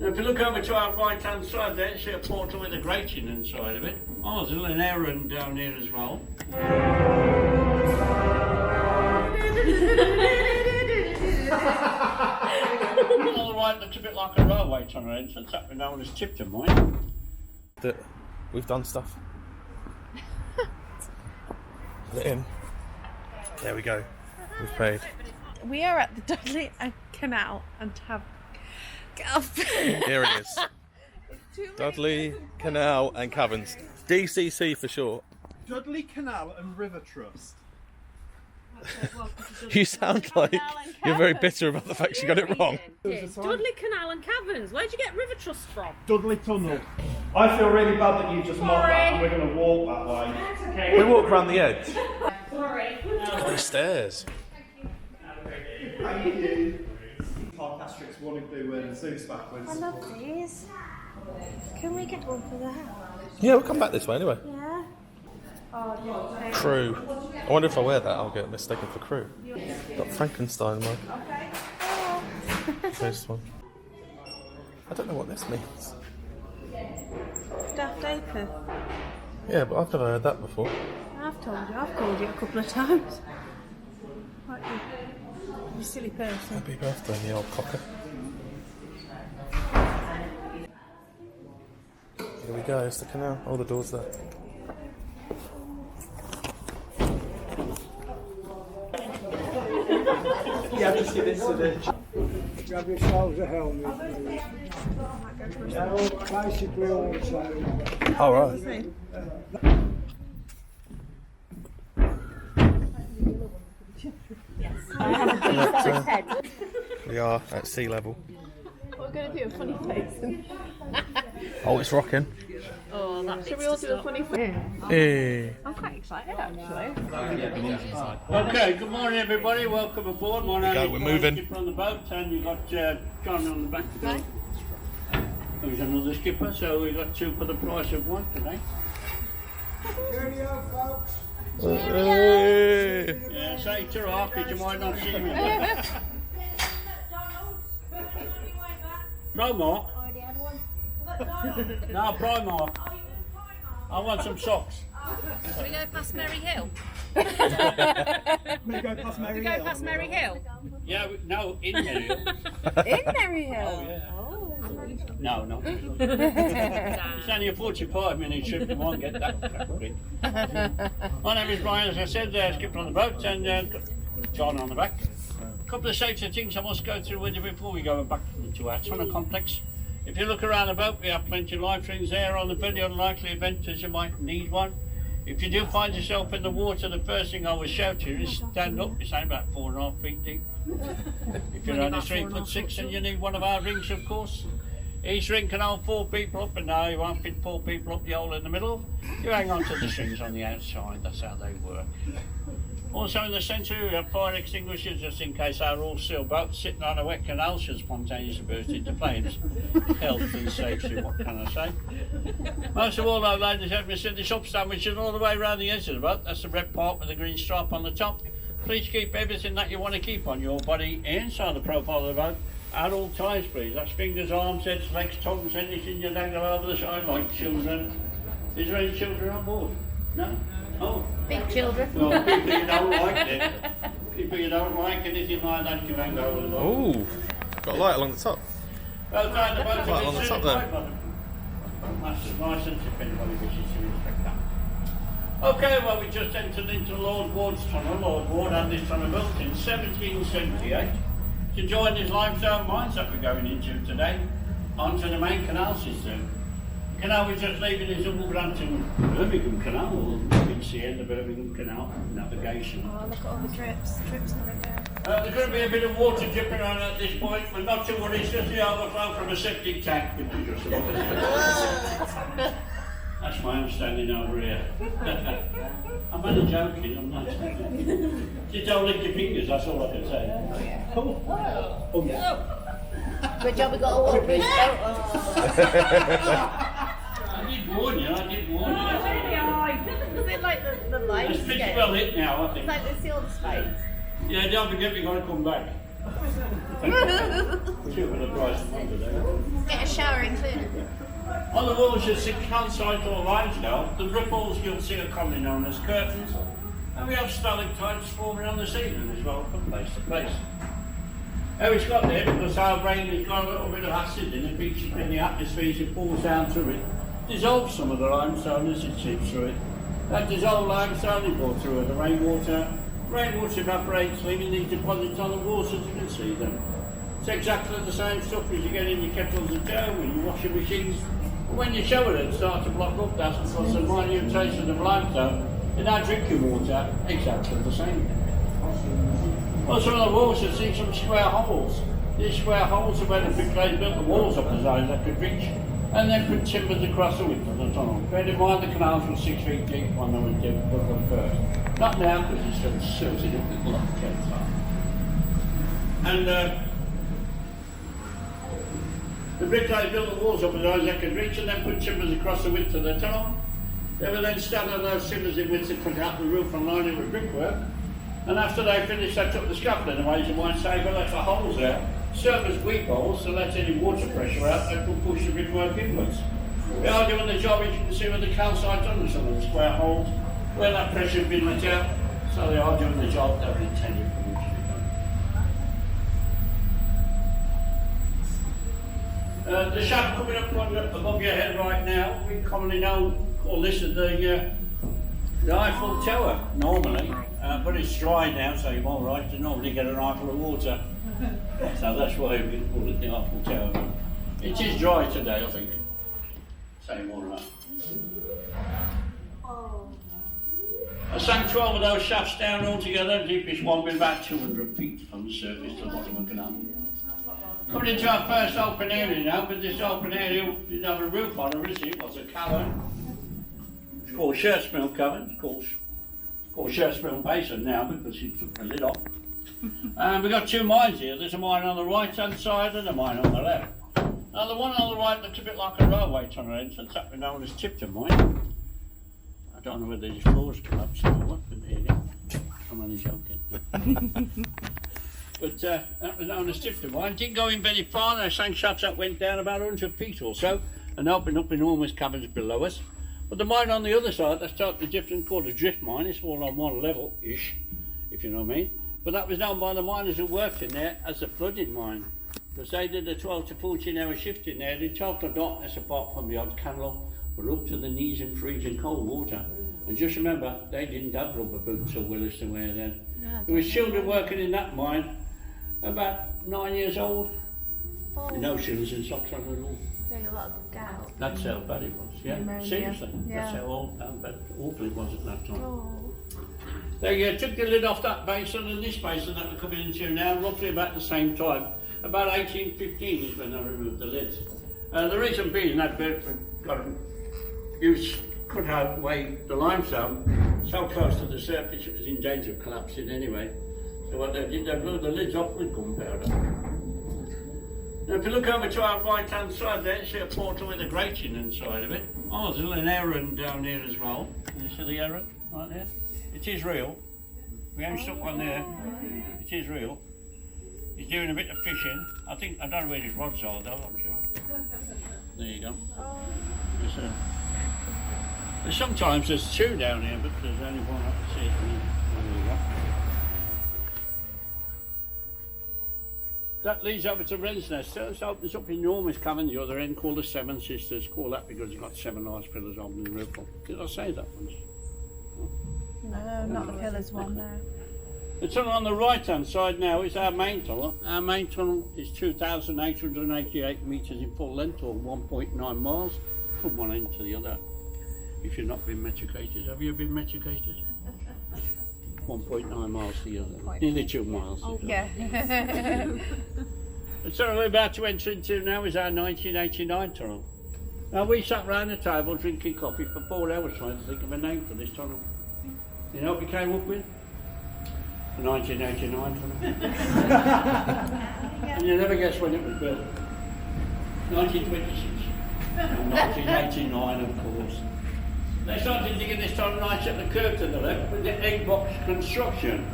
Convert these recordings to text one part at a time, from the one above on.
Now if you look over to our right hand side there, you see a portal with a grating inside of it. Oh, there's a little errand down here as well. On the right looks a bit like a railway tunnel entrance, that we're known as Tipton, right? That we've done stuff. Let in. There we go. We've paid. We are at the Dudley Canal and Caverns. Here it is. Dudley Canal and Caverns. DCC for short. Dudley Canal and River Trust. You sound like you're very bitter about the fact you got it wrong. Dudley Canal and Caverns. Where'd you get River Trust from? Dudley Tunnel. I feel really bad that you just mocked that and we're going to walk that way. We walk around the edge. Sorry. Look at these stairs. How you doing? Parcastrix wanted to do the Zeus backwards. I love these. Can we get one for the house? Yeah, we'll come back this way anyway. Yeah. Oh, yeah. Crew. I wonder if I wear that, I'll get mistaken for crew. Got Frankenstein mug. Okay. This one. I don't know what this means. Daft Apron. Yeah, but I've never heard that before. I've told you. I've called you a couple of times. Right, you silly person. Happy birthday, the old cocker. Here we go, it's the canal. Oh, the door's there. You have to see this to the... Grab yourselves a helmet. Basically all the same. All right. We are at sea level. We're going to do a funny face. Oh, it's rocking. Oh, that's Should we all do a funny face? Hey. I'm quite excited actually. Okay, good morning everybody, welcome aboard. My name is we're Brian, moving. skipper on the boat, and you've got John on the back today. Who's another skipper, so we've got two for the price of one today. Cheerio, folks. Hey. Yeah, say to her, because you might not see me. Primark? No, Primark. I want some socks. Can we go past Merry Hill? We go past Mary We go Hill. past Merry Hill? Yeah, no, in there. In Merry Hill. Oh, yeah. No, no. It's only a 45-minute trip, you won't get that quick. My name is Brian, as I said, skipper on the boat, and John on the back. A couple of safety things I must go through with you before we go back to our tunnel complex. If you look around the boat, we have plenty of life rings there on the very unlikely event as you might need one. If you do find yourself in the water, the first thing I would shout to you is stand up. It's only about 4.5 feet deep. If you're only 3'6" and you need one of our rings, of course. Each ring can hold 4 people up, and now you won't fit 4 people up the hole in the middle. You hang on to the strings on the outside, that's how they work. Also in the centre we have fire extinguishers just in case our all-seal boat sitting on a wet canal should spontaneously burst into flames. Health and safety, what can I say? Most of all though, ladies and gentlemen, see the shop sandwiches all the way around the edge of the boat. That's the red part with the green stripe on the top. Please keep everything that you want to keep on your body inside the profile of the boat at all times, please. That's fingers, arms, heads, legs, tongues, anything you dangle over the side like children. Is there any children on board? No? Oh. Big children. Well, people you don't like it. People you don't like, anything like that, you can go with. Oh, got a light along the top. Well, down the boat, Right on the top there. That's the license if anybody wishes to inspect that. Okay, well, we just entered into Lord Ward's tunnel. Lord Ward had this tunnel built in 1778 to join his limestone mines that we're going into today onto the main canal system. The canal we're just leaving is the Wolverhampton Birmingham Canal, or you can see in the Birmingham Canal navigation. Oh, look at all the drips. Drips coming down. There's going to be a bit of water dripping on at this point, but not to worry, it's just the overflow from a septic tank. That's my understanding over here. I'm only joking, I'm not joking. Just don't lick your fingers, that's all I can say. Oh yeah. Good job we got a waterproof coat. I did warn you. Is it like the lights? It's pretty well lit now, I think. It's like the sealed space. Yeah, don't forget we've got to come back. Two for the price of one today. Get a shower included. On the walls you see calcite or limestone. The ripples you'll see are commonly known as curtains. And we have stalactites forming on the ceiling as well from place to place. How it's got there because our rain has got a little bit of acid in it, which in the atmosphere as it falls down through it, dissolves some of the limestone as it seeps through it. That dissolved limestone is brought through the rainwater. Rainwater evaporates, leaving these deposits on the walls as you can see them. It's exactly the same stuff as you get in your kettles of dough and your washing machines. But when you shower it, start to block up, that's because the minute traces of limestone in our drinking water, exactly the same. Also on the walls you see some square holes. These square holes are where the bricklayers built the walls up as high as they could reach and then put timbers across the width of the tunnel. Bear in mind the canals were 6 feet deep when they were put them first. Not now because it's still silted up with block kettles. And the bricklayers built the walls up as high as they could reach and then put timbers across the width of the tunnel. They were then standing those timbers in which they cut out the roof and lined it with brickwork. And after they finished, they took the scaffolding away, as you might say, but left the holes there, serve as weep holes to let any water pressure out, they could push the brickwork inwards. We are doing the job, as you can see, with the calcite under some of the square holes, where that pressure had been let out, so they are doing the job that were intended for them to be done. The shaft coming up above your head right now, we commonly call this the Eiffel Tower, normally. But it's dry now, so you're all right to normally get an eyeful of water. So that's why we call it the Eiffel Tower. It is dry today, I think. Say more about. I sank 12 of those shafts down altogether, the deepest one being about 200 feet from the surface to the bottom of the canal. Coming into our first open area now, but this open area didn't have a roof on originally, it was a cavern. It's called Shirts Mill Cavern, called Shirts Mill Basin now because he took the lid off. And we've got two mines here. There's a mine on the right hand side and a mine on the left. Now the one on the right looks a bit like a railway tunnel entrance, that we're known as Tipton Mine. I don't know whether these floors collapsed or what, but there you go. I'm only joking. But that was known as Tipton Mine. Didn't go in very far, there were sank shafts that went down about 100 feet or so and opened up enormous caverns below us. But the mine on the other side, that's totally different, called a drift mine. It's all on one level-ish, if you know what I mean. But that was known by the miners who worked in there as a flooded mine. Because they did a 12 to 14 hour shift in there, in total darkness apart from the odd candle, were up to the knees in freezing cold water. And just remember, they didn't have rubber boots or willies to wear then. There was children working in that mine, about 9 years old, with no shoes and socks on at all. Doing a lot of gout. That's how bad it was, yeah. Pneumonia. Seriously, Yeah. that's how awful it was at that time. Oh. They took the lid off that basin and this basin that we're coming into now, roughly about the same time. About 1815 is when they removed the lids. The reason being that bit cut out away the limestone so close to the surface it was in danger of collapsing anyway. So what they did, they blew the lids off with gunpowder. Now if you look over to our right hand side there, you see a portal with a grating inside of it. Oh, there's a little heron down here as well. Can you see the heron right there? It is real. We haven't stuck one there. It is real. He's doing a bit of fishing. I don't know where his rods are though, I'm sure. There you go. Sometimes there's two down here, but there's only one I can see. There you go. That leads over to Wren's Nest. So it opens up enormous cavern the other end called the Seven Sisters. Call that because it's got 7 large pillars on the roof. Did I say that once? No, not the pillars one, no. The tunnel on the right hand side now is our main tunnel. Our main tunnel is 2,888 metres in full length, or 1.9 miles from one end to the other. If you've not been metricated, have you been metricated? 1.9 miles to the other, nearly 2 miles. Oh, yeah. The tunnel we're about to enter into now is our 1989 tunnel. Now we sat round the table drinking coffee for 4 hours trying to think of a name for this tunnel. You know what we came up with? The 1989 tunnel. And you never guess when it was built. 1926. And 1989 of course. They started digging this tunnel right at the curve to the left with the egg box construction.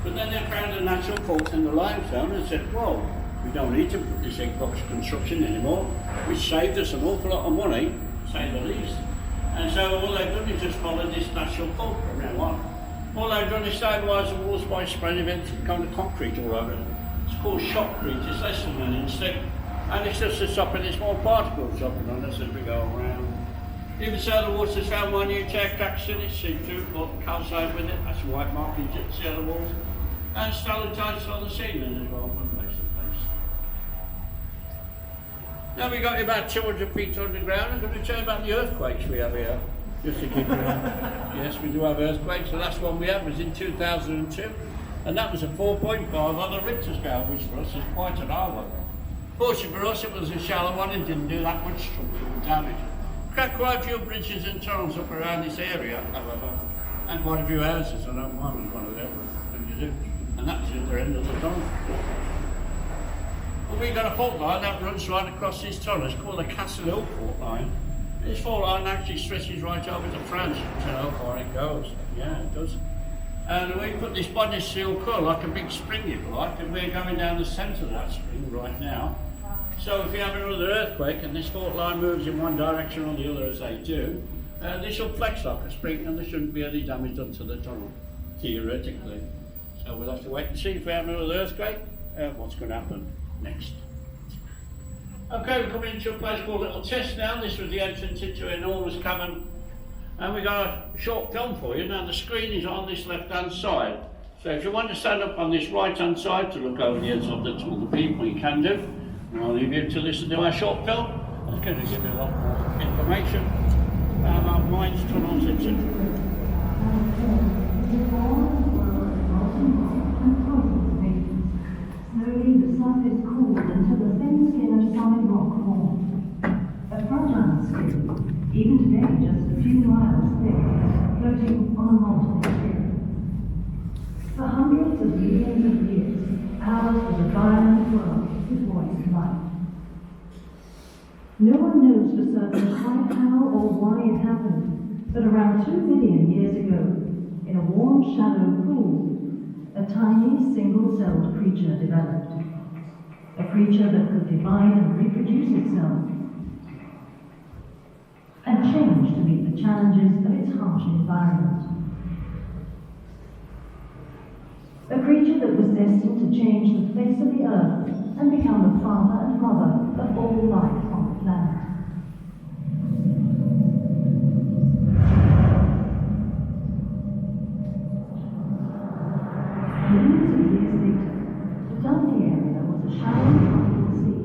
But then they found a natural fault in the limestone and said, well, we don't need to put this egg box construction anymore, which saved us an awful lot of money, to say the least. And so all they've done is just follow this natural fault from now on. All they've done is stabilise the walls by spraying a kind of concrete all over it. It's called shotcrete, it's less than an inch thick, and it's just to stop any small particles dropping on us as we go around. Even so, the water's found minute air cracks in it, see-through, but calcite with it, that's white markings you can see on the walls, and stalactites on the ceiling as well, from place to place. Now we've got about 200 feet underground. I'm going to tell you about the earthquakes we have here, just to keep you Yes, we do have earthquakes. The last one we had was in 2002, and that was a 4.5 on the Richter scale, which for us is quite an high one. Fortunately for us, it was a shallow one and didn't do that much structural damage. Cracked quite a few bridges and tunnels up around this area, however, and quite a few houses. I know mine was one of them, and that was at the end of the tunnel. But we've got a fault line that runs right across this tunnel. It's called the Castle Hill fault line. This fault line actually stretches right over to France, so how far it goes. Yeah, it does. And we put this body steel core like a big spring, if you like, and we're going down the centre of that spring right now. So if you have another earthquake and this fault line moves in one direction or the other as they do, this will flex like a spring and there shouldn't be any damage done to the tunnel, theoretically. So we'll have to wait and see if we have another earthquake, what's going to happen next. Okay, we're coming into a place called Little Test now. This was the entrance into an enormous cavern. And we got a short film for you. Now the screen is on this left-hand side. So if you want to stand up on this right-hand side to look over the heads of the people, you can do. And I'll leave you to listen to our short film. It's going to give you a lot more information about mines, tunnels, etc. Slowly the surface cooled until the thin skin of solid rock formed. A fragile skin, even today just a few miles thick, floating on a molten sphere. For hundreds of millions of years, ours was a violent world with voice life. No one knows for certain quite how or why it happened, but around 2 billion years ago, in a warm, shallow pool, a tiny, single-celled creature developed. A creature that could divide and reproduce itself, and change to meet the challenges of its harsh environment. A creature that was destined to change the face of the earth and become the father and mother of all life on the planet. Millions of years later, the Dudley area was a shallow tropical sea,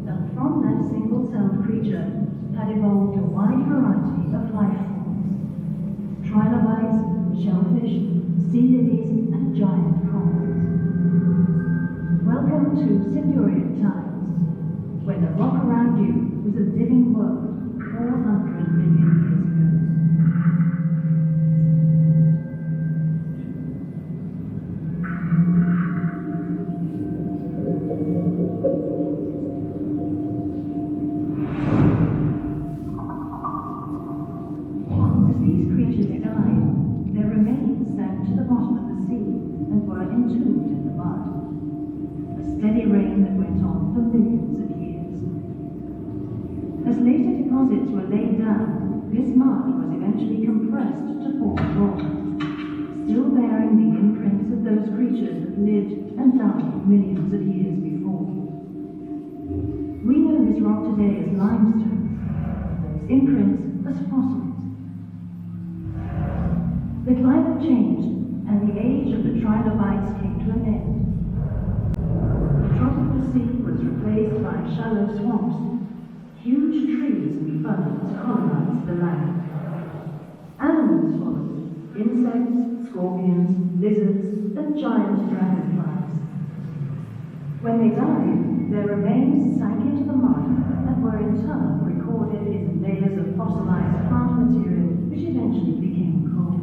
and from that single-celled creature had evolved a wide variety of life forms. Trilobites, shellfish, sea lilies, and giant prawns. Welcome to Silurian times, when the rock around you was a living world 400 million years ago. As these creatures died, their remains sank to the bottom of the sea and were entombed in the mud. A steady rain that went on for millions of years. As later deposits were laid down, this mud was eventually compressed to form rock, still bearing the imprints of those creatures that lived and died millions of years before. We know this rock today as limestone, those imprints as fossils. The climate changed, and the age of the trilobites came to an end. The tropical sea was replaced by shallow swamps. Huge trees and ferns colonized the land. Animals followed: insects, scorpions, lizards, and giant dragonflies. When they died, their remains sank into the mud and were in turn recorded in layers of fossilized plant material, which eventually became coal.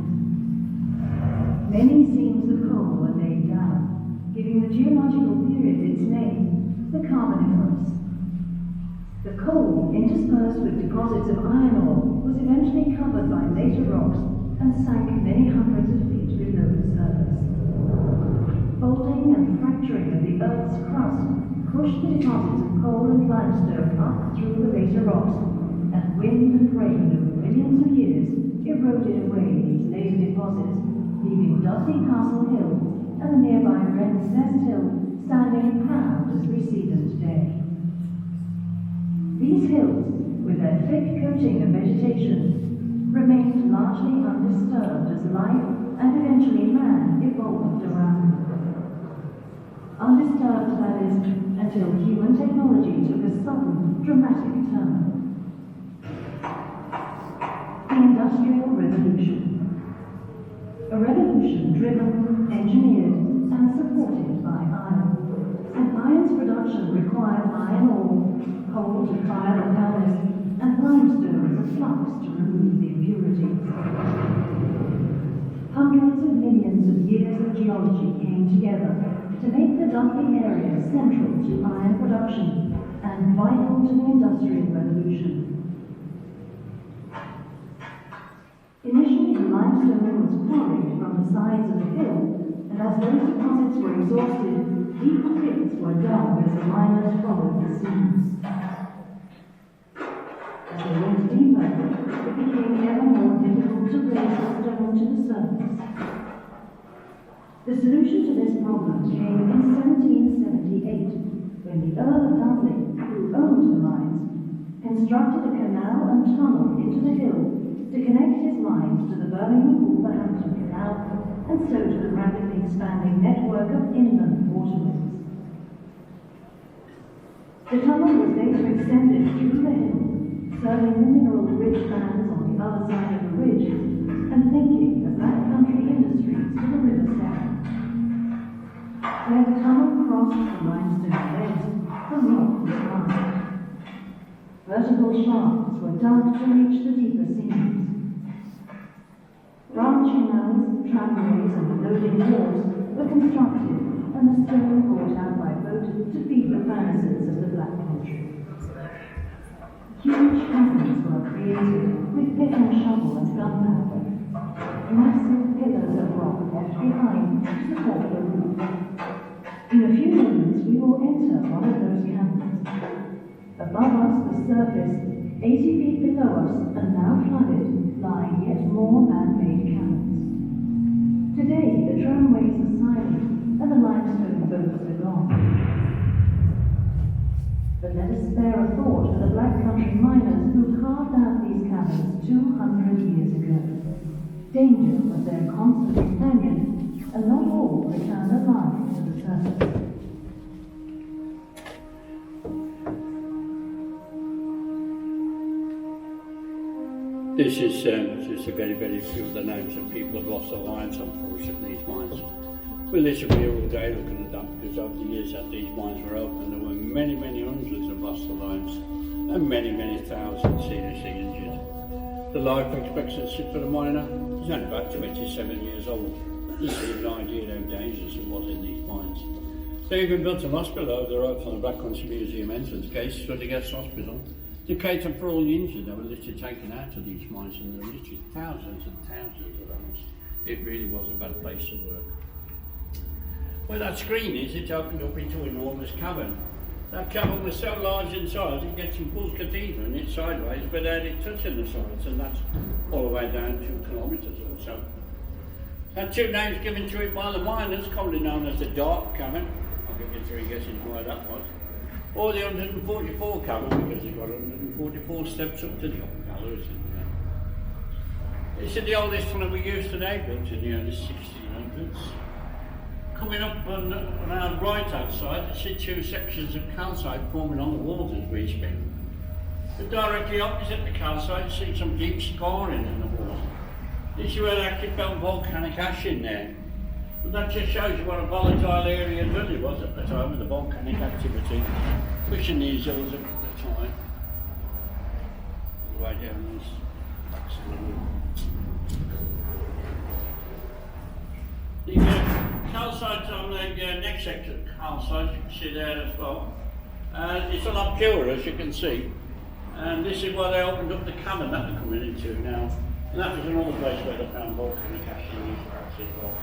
Many seams of coal were laid down, giving the geological period its name, the Carboniferous. The coal, interspersed with deposits of iron ore, was eventually covered by later rocks and sank many hundreds of feet below the surface. folding and fracturing of the Earth's crust pushed the deposits of coal and limestone up through the later rocks, and wind and rain over millions of years eroded away these later deposits, leaving Dudley Castle Hill and the nearby Wren's Nest Hill standing proud as we see them today. These hills, with their thick coating of vegetation, remained largely undisturbed as life and eventually man evolved around them. Undisturbed, that is, until human technology took a sudden, dramatic turn. The Industrial Revolution. A revolution driven, engineered, and supported by iron. And iron's production required iron ore, coal to fire the furnace, and limestone as a flux to remove the impurities. Hundreds of millions of years of geology came together to make the Dudley area central to iron production and vital to the Industrial Revolution. Initially, the limestone was quarried from the sides of the hill, and as those deposits were exhausted, deep pits were dug as the miners followed the seams. As they went deeper, it became ever more difficult to raise the stone to the surface. The solution to this problem came in 1778, when the Earl of Dudley, who owned the mines, constructed a canal and tunnel into the hill to connect his mines to the Birmingham Canal and so to the rapidly expanding network of inland waterways. The tunnel was later extended through the hill, serving the mineral-rich lands on the other side of the ridge and linking the black country industries to the river Severn. Where the tunnel crossed the limestone beds, the rock was hard. Vertical shafts were dug to reach the deeper seams. Branch canals, tramways, and loading wharves were constructed, and the stone brought out by boat to feed the furnaces of the Black Country. Huge caverns were created with pick and shovel and gunpowder. Massive pillars of rock left behind to support the roof. In a few moments, we will enter one of those caverns. Above us, the surface, 80 feet below us, and now flooded, lie yet more man-made caverns. Today, the tramways are silent, and the limestone boats are gone. But let us spare a thought for the Black Country miners who carved out these caverns 200 years ago. Danger was their constant companion, and not all returned alive to the surface. This is just a very, very few of the names of people who have lost their lives, unfortunately, in these mines. We're literally here all day looking at them, because over the years that these mines were open, there were many, many hundreds have lost their lives, and many, many thousands seriously injured. The life expectancy for the miner is only about 27 years old. You see an idea how dangerous it was in these mines. They even built a hospital over the road from the Black Country Museum entrance gate, Sudley Guest Hospital, to cater for all the injured that were literally taken out of these mines, and there were literally thousands and thousands of those. It really was a bad place to work. Where that screen is, it's opened up into an enormous cavern. That cavern was so large in size, it gets in Bull's Cathedral and it's sideways without it touching the sides, and that's all the way down 2 kilometres or so. Had 2 names given to it by the miners, commonly known as the Dark Cavern. I'll give you 3 guesses why that was. Or the 144 cavern, because you've got 144 steps up to the upper galleries. This is the oldest one that we use today, built in the early 1600s. Coming up on our right hand side, you see 2 sections of calcite forming on the walls as we speak. But directly opposite the calcite, you see some deep scarring in the wall. This is where they actually found volcanic ash in there. But that just shows you what a volatile area Dudley was at the time, with the volcanic activity pushing these hills up at the time. All the way down this backs of the wall. The calcite on the next section, calcite, you can see there as well. It's a lot purer, as you can see. And this is where they opened up the cavern that they're coming into now. And that was another place where they found volcanic ash in these parts as well.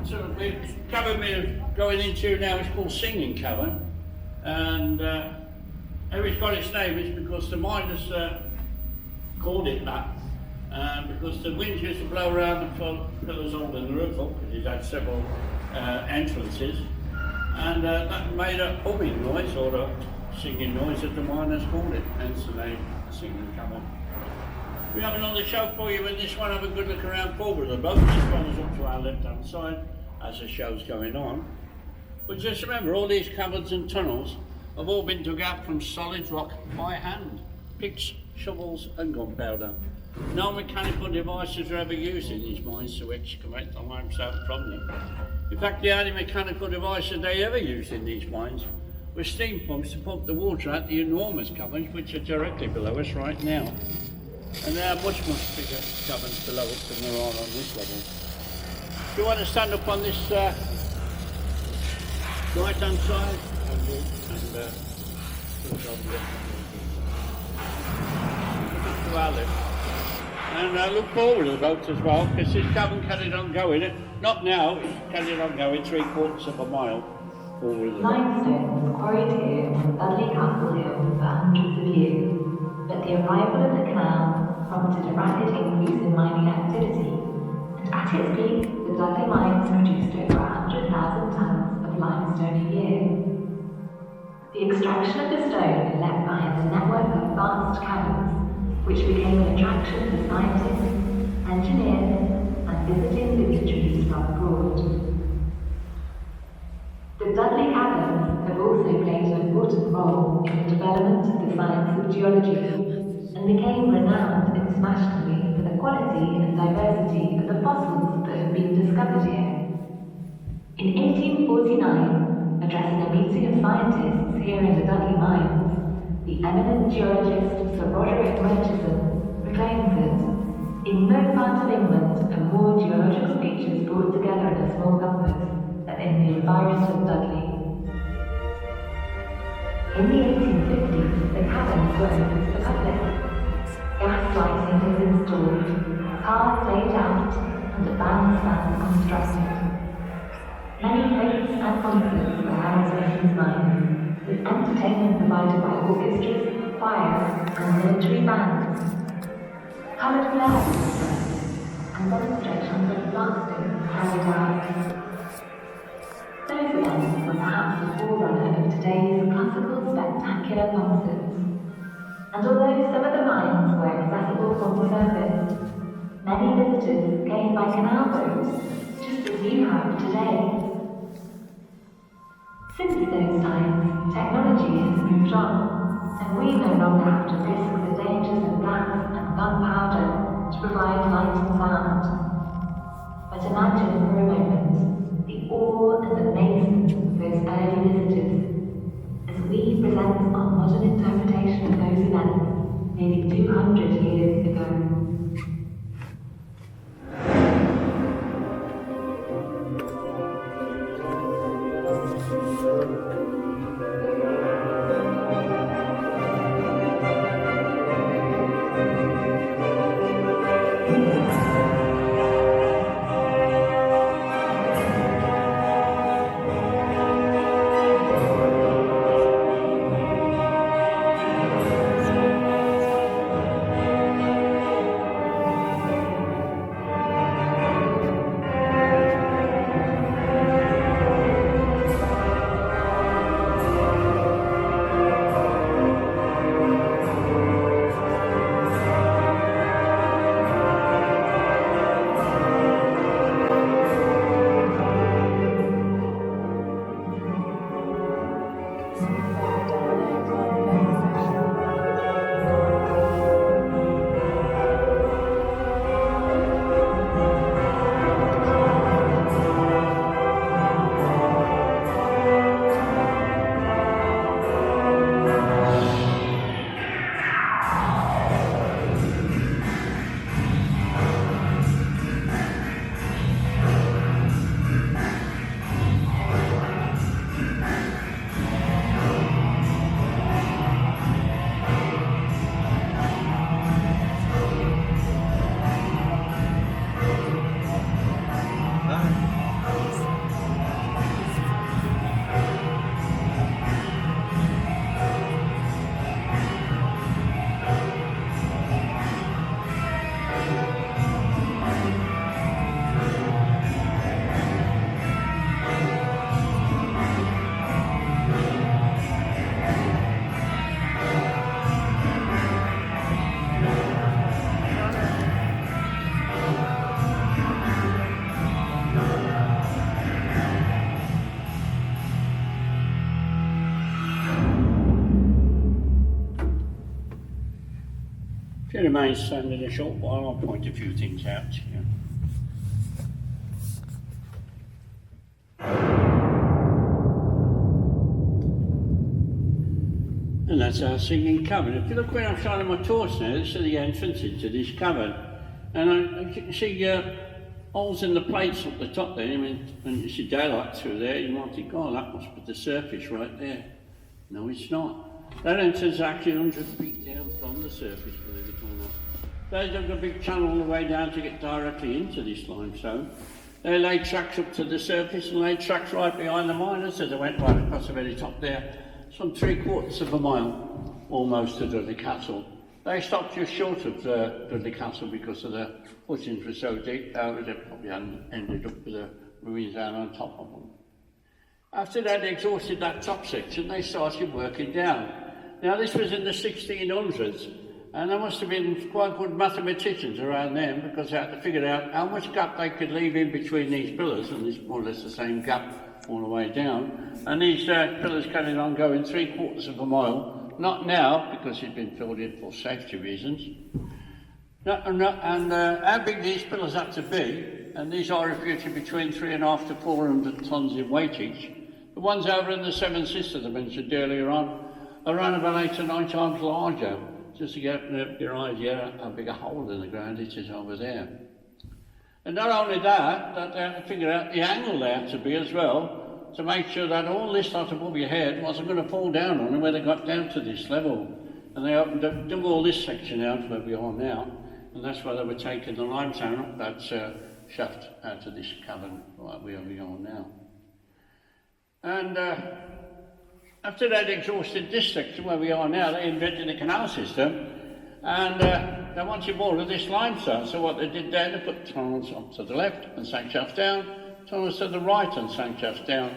So the cavern we're going into now is called Singing Cavern, and how it's got its name is because the miners called it that, because the winds used to blow around the pillars holding the roof up, because it had several entrances, and that made a humming noise, or a singing noise, as the miners called it, hence the name Singing Cavern. We have another show for you in this one. Have a good look around forward of the boat. This one is up to our left hand side as the show's going on. But just remember, all these caverns and tunnels have all been dug out from solid rock by hand. Picks, shovels and gunpowder. No mechanical devices are ever used in these mines to excavate the limestone from them. In fact, the only mechanical devices they ever used in these mines were steam pumps to pump the water out the enormous caverns which are directly below us right now. And there are much bigger caverns below us than there are on this level. If you want to stand up on this right hand side, to our left. And look forward to the boat as well, because this cavern carried on going. Not now, it's carried on going 3/4 of a mile forward of the boat. Limestone was quarried here on Dudley Castle Hill for hundreds of years, but the arrival of the canal prompted a rapid increase in mining activity, and at its peak, the Dudley mines produced over 100,000 tons of limestone a year. The extraction of the stone left behind a network of vast caverns, which became an attraction for scientists, engineers, and visiting dignitaries from abroad. The Dudley Caverns have also played an important role in the development of the science of geology, and became renowned internationally for the quality and diversity of the fossils that have been discovered here. In 1849, addressing a meeting of scientists here in the Dudley mines, the eminent geologist Sir Roderick Murchison proclaimed that in no part of England are more geological features brought together in a small compass than in the environment of Dudley. In the 1850s, the caverns were open to the public. Gas lighting was installed, cars laid out, and a bandstand constructed. Many fetes and concerts were held in these mines, with entertainment provided by orchestras, choirs, and military bands. Coloured flares were spread, and demonstrations of blasting carried out. Those events were perhaps the forerunner of today's classical spectacular concerts. And although some of the mines were accessible from the surface, many visitors came by canal boats, just as you have today. Since those times, technology has moved on, and we no longer have to risk the dangers of gas and gunpowder to provide light and sound. But imagine for a moment the awe and amazement of those early visitors as we present our modern interpretation of those events nearly 200 years ago. remain standing a short while. I'll point a few things out to you. And that's our singing cavern. If you look where I'm shining my torch now, this is the entrance into this cavern. And you can see holes in the plates up the top there. I mean, when you see daylight through there, you might think, oh, that must be the surface right there. No, it's not. That entrance is actually 100 feet down from the surface, believe it or not. They dug a big channel all the way down to get directly into this limestone. They laid tracks up to the surface and laid tracks right behind the miners as they went right across the very top there. Some 3/4 of a mile, almost to Dudley Castle. They stopped just short of Dudley Castle because of the footings were so deep, they probably ended up with the ruins down on top of them. After they'd exhausted that top section, they started working down. Now this was in the 1600s, and there must have been quite good mathematicians around then because they had to figure out how much gap they could leave in between these pillars, and it's more or less the same gap all the way down. And these pillars carried on going 3/4 of a mile, not now because it's been filled in for safety reasons. And how big these pillars had to be, and these are reputed between 3.5 to 400 tons in weight each. The ones over in the Seven Sisters I mentioned earlier on are around about 8 to 9 times larger, just to get your idea how big a hole in the ground it is over there. And not only that they had to figure out the angle they had to be as well, to make sure that all this lot above your head wasn't going to fall down on them when they got down to this level. And they dug all this section out where we are now, and that's why they were taking the limestone up that shaft out of this cavern right where we are now. And after they'd exhausted this section where we are now, they invented the canal system, and they wanted more of this limestone. So what they did there, they put tunnels up to the left and sank shafts down, tunnels to the right and sank shafts down.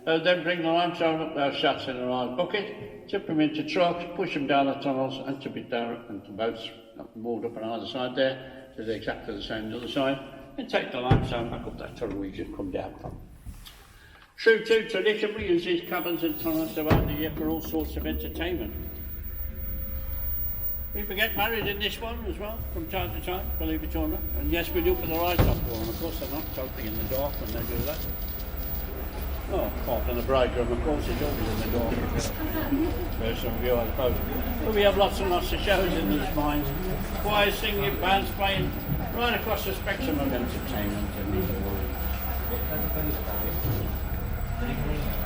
They'd then bring the limestone up those shafts in a large bucket, tip them into trucks, push them down the tunnels and tip it down into boats moored up on either side there, so they're exactly the same on the other side, and take the limestone back up that tunnel we just come down from. True to tradition, we use these caverns and tunnels throughout the year for all sorts of entertainment. People get married in this one as well, from time to time, believe it or not. And yes, we do put the lights up for them. Of course, they're not totally in the dark when they do that. Oh, apart from the bridegroom, of course, he's always in the dark. First some view, I suppose. But we have lots and lots of shows in these mines. Choirs, singing, bands playing, right across the spectrum of entertainment in these areas.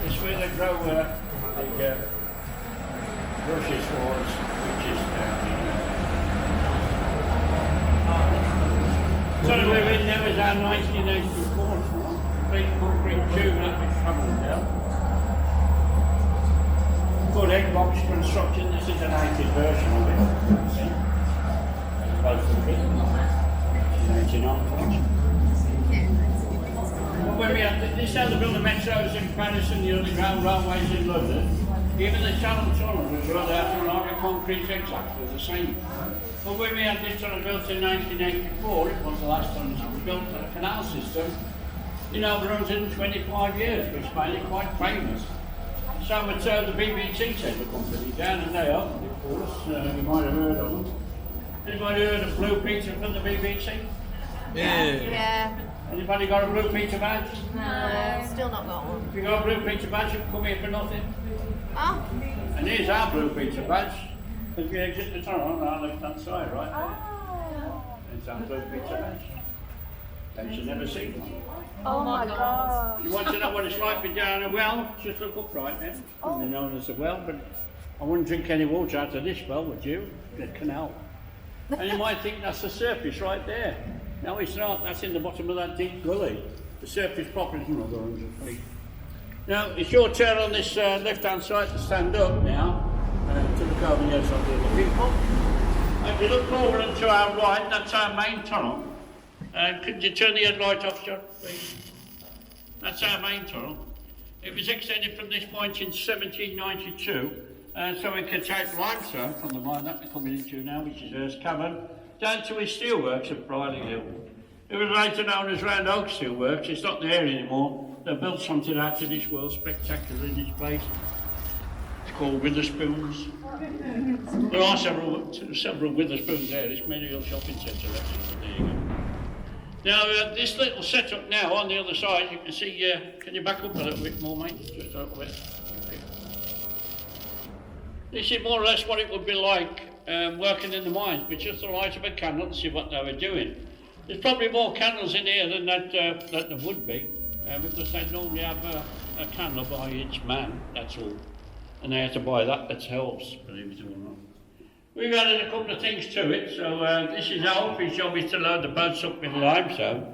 It's where they grow the rushes for us, which is down here. So we're in there is our 1984 big concrete tube that we've travelled down. Good egg box construction, this is an 80s version of it. As opposed to the 1989. Well, when we had this is how they build the metros in Paris and the underground railways in London. Even the Channel tunnel was run out of like a concrete exactly the same. But when we had this tunnel built in 1984, it was the last tunnel that was built on a canal system in over 125 years, which made it quite famous. So much so the BBC sent the company down and they opened it for us. You might have heard of them. Anybody heard of Blue Peter from the BBC? Yeah. Anybody got a Blue Peter badge? No, still not got one. If you got a Blue Peter badge, you can come here for nothing. Oh. And here's our Blue Peter badge. If you exit the tunnel on our left-hand side, right? Oh. There's our Blue Peter badge. Don't you never see one? Oh my God. You want to know what it's like to be down a well? Just look up right there. Probably known as a well, but I wouldn't drink any water out of this well, would you? The canal. And you might think that's the surface right there. No, it's not. That's in the bottom of that deep gully. The surface proper is another 100 feet. Now, it's your turn on this left-hand side to stand up now, to look over here some of the other people. If you look over and to our right, that's our main tunnel. Could you turn the headlight off, John, please? That's our main tunnel. It was extended from this point in 1792, so we could take limestone from the mine that we're coming into now, which is Earth's Cavern, down to his steelworks at Briley Hill. It was later known as Round Oak Steelworks. It's not there anymore. They built something out of this world spectacular in this place. called Witherspoons. There are several Witherspoons there. It's Medial Shopping Centre. There you go. Now, this little setup now on the other side, you can see, can you back up a little bit more, mate? Just a little bit. Okay. This is more or less what it would be like working in the mines, with just the light of a candle to see what they were doing. There's probably more candles in here than that there would be, because they normally have a candle by each man, that's all. And they had to buy that, that helps, believe it or not. We've added a couple of things to it, so this is Alf. His job is to load the boats up with limestone.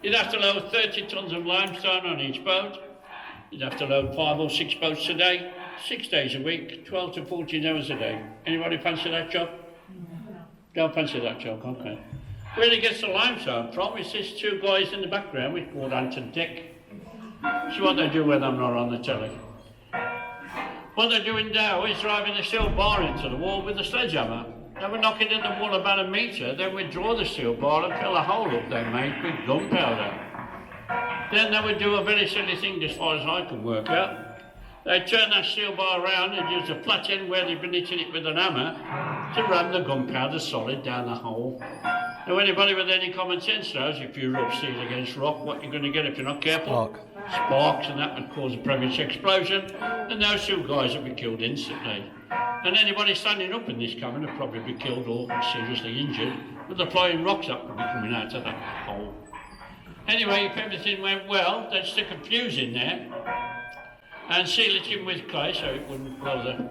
You'd have to load 30 tons of limestone on each boat. You'd have to load 5 or 6 boats a day, 6 days a week, 12 to 14 hours a day. Anybody fancy that job? Don't fancy that job, okay. Where he gets the limestone from is these 2 guys in the background, which called Ant and Dick. See what they do when I'm not on the telly. What they're doing now is driving the steel bar into the wall with a sledgehammer. They were knocking in the wall about a metre, then we'd draw the steel bar and fill a hole up they made with gunpowder. Then they would do a very silly thing as far as I can work out. They'd turn that steel bar around and use a flat end where they'd been hitting it with an hammer to ram the gunpowder solid down the hole. Now anybody with any common sense knows if you rub steel against rock, what you're going to get if you're not careful? Sparks, and that would cause a previous explosion, and those 2 guys would be killed instantly. And anybody standing up in this cavern would probably be killed or seriously injured with the flying rocks that would be coming out of that hole. Anyway, if everything went well, they'd stick a fuse in there and seal it in with clay so it wouldn't blow the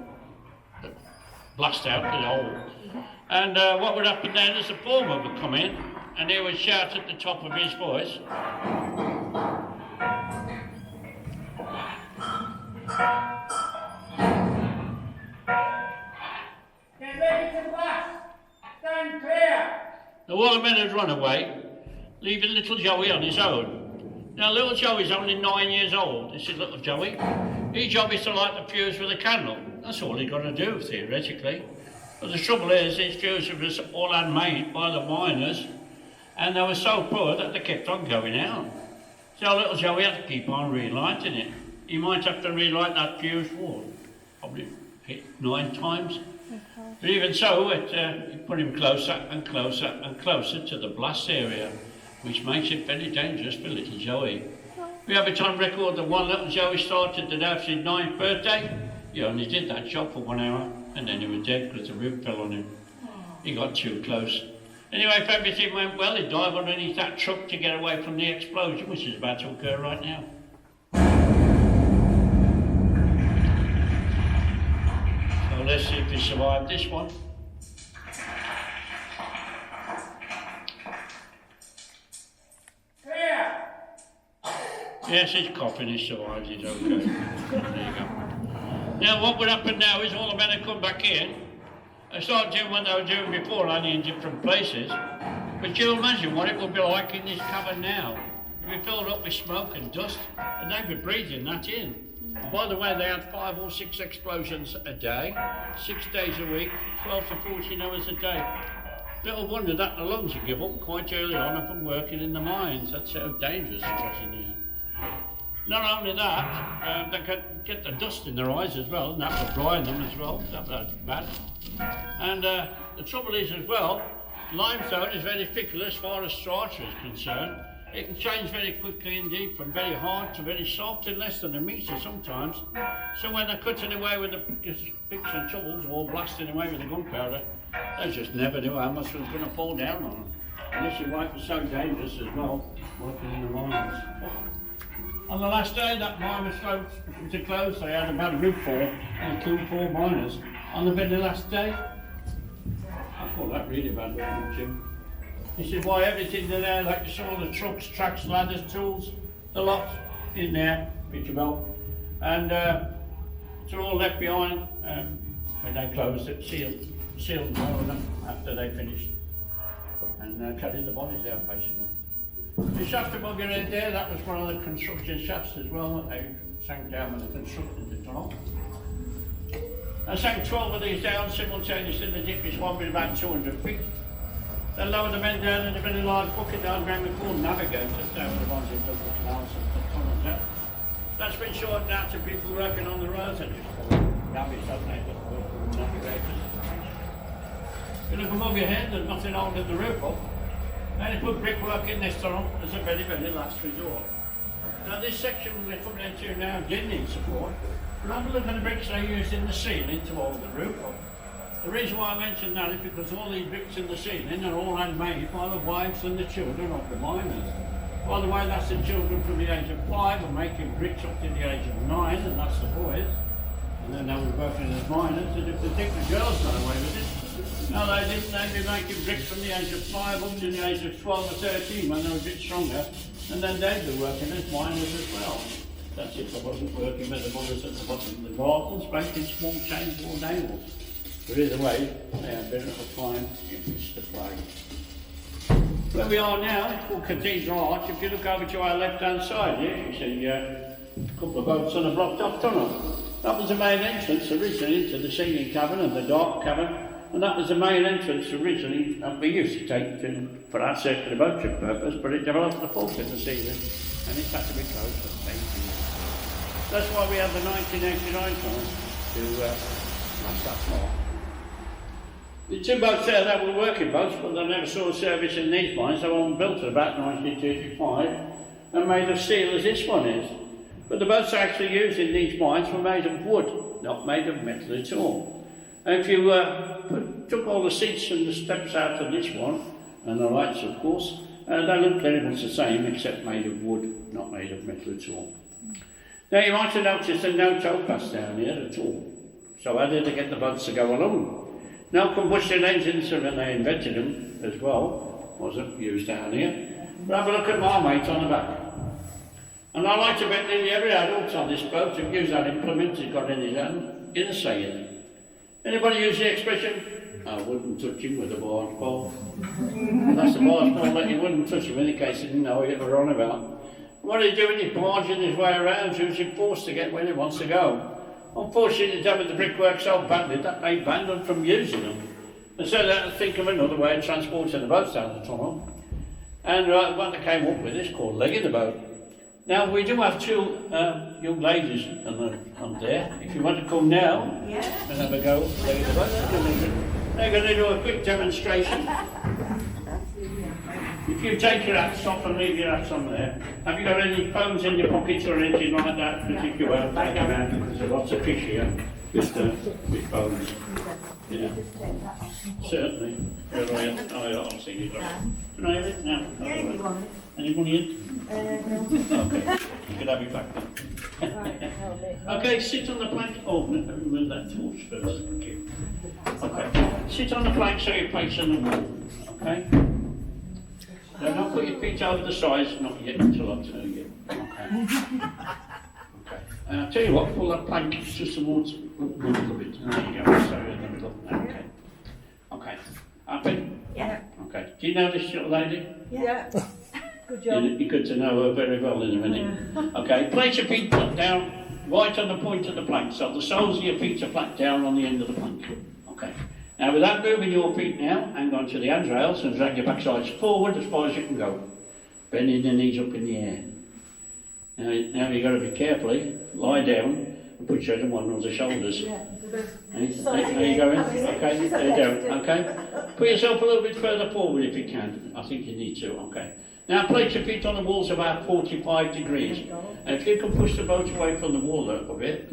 blast out the hole. And what would happen then is the foreman would come in and he would shout at the top of his voice, "Get ready to blast! Stand clear!" The all the men had run away, leaving little Joey on his own. Now little Joey's only 9 years old. This is little Joey. His job is to light the fuse with a candle. That's all he got to do, theoretically. But the trouble is, these fuses was all handmade by the miners, and they were so poor that they kept on going out. So little Joey had to keep on relighting it. He might have to relight that fuse for probably 9 times. But even so, it put him closer and closer and closer to the blast area, which makes it very dangerous for little Joey. We have it on record that one little Joey started the day after his 9th birthday. He only did that job for 1 hour, and then he was dead because the roof fell on him. He got too close. Anyway, if everything went well, he'd dive underneath that truck to get away from the explosion, which is about to occur right now. So let's see if he survived this one. Clear! Yes, he's coughing, he survived, he's okay. There you go. Now what would happen now is all the men would come back in and start doing what they were doing before, only in different places. But you imagine what it would be like in this cavern now. It would be filled up with smoke and dust, and they'd be breathing that in. And by the way, they had 5 or 6 explosions a day, 6 days a week, 12 to 14 hours a day. Little wonder that the lungs would give up quite early on from working in the mines. That's how dangerous it was in here. Not only that, they could get the dust in their eyes as well, and that would blind them as well. That was bad. And the trouble is as well, limestone is very fickle as far as strata is concerned. It can change very quickly indeed, from very hard to very soft in less than a metre sometimes. So when they're cutting away with the picks and shovels or blasting away with the gunpowder, they just never knew how much was going to fall down on them. And this is why it was so dangerous as well, working in the mines. On the last day that mine was to close, they had about a roof fall and killed 4 miners on the very last day. I call that really bad, Jim. This is why everything in there, like you saw, the trucks, tracks, ladders, tools, the lot in there, picture belt, and it's all left behind when they closed it, sealed them after they finished, and carried the bodies out basically. The shaft above your head there, that was one of the construction shafts as well that they sank down when they constructed the tunnel. They sank 12 of these down simultaneously. The deepest one was about 200 feet. They lowered the men down in a very large bucket diagram we call navigators. They were the ones who took the canals and the tunnels out. That's been shortened out to people working on the roads at this point. Rabbits, don't they? Navigators. You look above your head, there's nothing holding the roof up. Then you put brickwork in this tunnel as a very, very last resort. Now this section we're coming into now did need support. But have a look at the bricks they used in the ceiling to hold the roof up. The reason why I mentioned that is because all these bricks in the ceiling are all handmade by the wives and the children of the miners. By the way, that's the children from the age of 5 and making bricks up to the age of 9, and that's the boys. And then they were working as miners, and if they think the girls got away with it, no, they didn't. They'd be making bricks from the age of 5 up to the age of 12 or 13 when they were a bit stronger, and then they'd be working as miners as well. That's if I wasn't working with the mothers at the bottom of the gardens, making small chains or nails. But either way, they had a bit of a time in which to play. Where we are now, it's called Cathedral Arch. If you look over to our left-hand side here, you see a couple of boats on a blocked-off tunnel. That was the main entrance originally to the Singing Cavern and the Dark Cavern, and that was the main entrance originally that we used to take for our circular boat trip purpose, but it developed a fault in the season, and it had to be closed for 8 years. That's why we had the 1989 tunnel to last that far. The two boats there, they were working boats, but they never saw service in these mines. They were built at about 1935 and made of steel as this one is. But the boats actually used in these mines were made of wood, not made of metal at all. And if you took all the seats and the steps out of this one, and the lights of course, they look very much the same except made of wood, not made of metal at all. Now you might have noticed there's no towpaths down here at all. So how did they get the boats to go along? Now combustion engines, when they invented them as well, wasn't used down here. But have a look at my mate on the back. And I like to bet nearly every adult on this boat who used that implement he's got in his hand, in a saying. Anybody use the expression, I wouldn't touch him with a barge pole. That's the barge pole that you wouldn't touch him in case he didn't know what you were on about. What he's doing is barging his way around, using force to get where he wants to go. Unfortunately, they've done with the brickwork so badly that they banned them from using them. And so they had to think of another way of transporting the boats down the tunnel. And what they came up with is called legging the boat. Now, we do have two young ladies on there. If you want to come now and have a go legging the boat, they're going to do a quick demonstration. If you take your hats off and leave your hats on there, have you got any phones in your pockets or anything like that? Because if you won't, take them out because there's lots of fish here with phones. Yeah, certainly. I'll see you guys. Can I have it now? Yeah, you want it. Any money in? No. Okay, you can have it back then. Okay, sit on the plank. Oh, move that torch first. Thank you. Okay, sit on the plank so you're facing the wall. Okay? So don't put your feet over the sides, not yet until I tell you. Okay. Okay. And I'll tell you what, pull that plank just towards a little bit. There you go. So in the middle. Okay. Okay. Happy? Yeah. Okay. Do you know this little lady? Yeah. Good job. You're good to know her very well in a minute. Yeah. Okay. Place your feet down right on the point of the plank. So the soles of your feet are flat down on the end of the plank. Okay. Now without moving your feet now, hang on to the handrails and drag your backsides forward as far as you can go. Bending the knees up in the air. Now you've got to be carefully, lie down and put your other one on the shoulders. Yeah. There you go. Okay, there you go. Okay. Put yourself a little bit further forward if you can. I think you need to. Okay. Now place your feet on the walls about 45 degrees. And if you can push the boat away from the wall a little bit,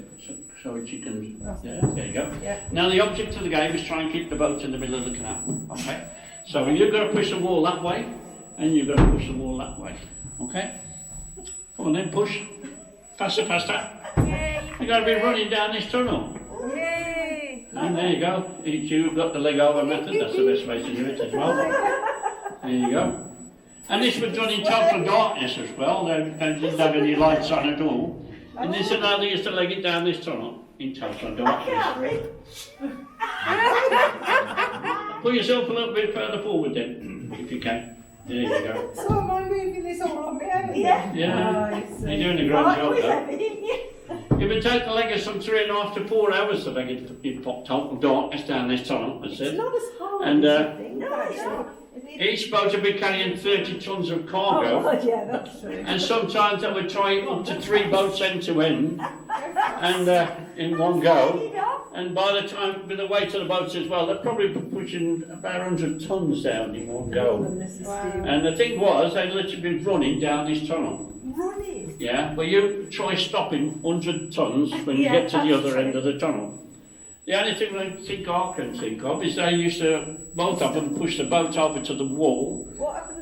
so that you can, yeah, there you go. Yeah. Now the object of the game is try and keep the boat in the middle of the canal, okay? So you've got to push the wall that way, and you've got to push the wall that way, okay? Come on then, push. Faster, faster. Yay. You've got to be running down this tunnel. Yay. And there you go. You've got the leg over method, that's the best way to do it as well. There you go. And this was done in total darkness as well. They didn't have any lights on at all. And this is how they used to leg it down this tunnel in total darkness. Put yourself a little bit further forward then, if you can. There you go. So am I moving this all on me, haven't you? Yeah. Yeah. You're doing a great job though. It would take the leg of some 3.5 to 4 hours to leg it in total darkness down this tunnel, as I said. It's not as hard and, as you think. No, it's not. Each boat would be carrying 30 tons of cargo. Oh, yeah, that's true. And sometimes they would try up to 3 boats end to end, and in one go. And by the time, with the weight of the boats as well, they're probably pushing about 100 tons down in one go. And the thing was, they'd literally been running down this tunnel. Running? Yeah, but you try stopping 100 tons when you get to the other end of the tunnel. The only thing I can think of is they used to, both of them, push the boat over to the wall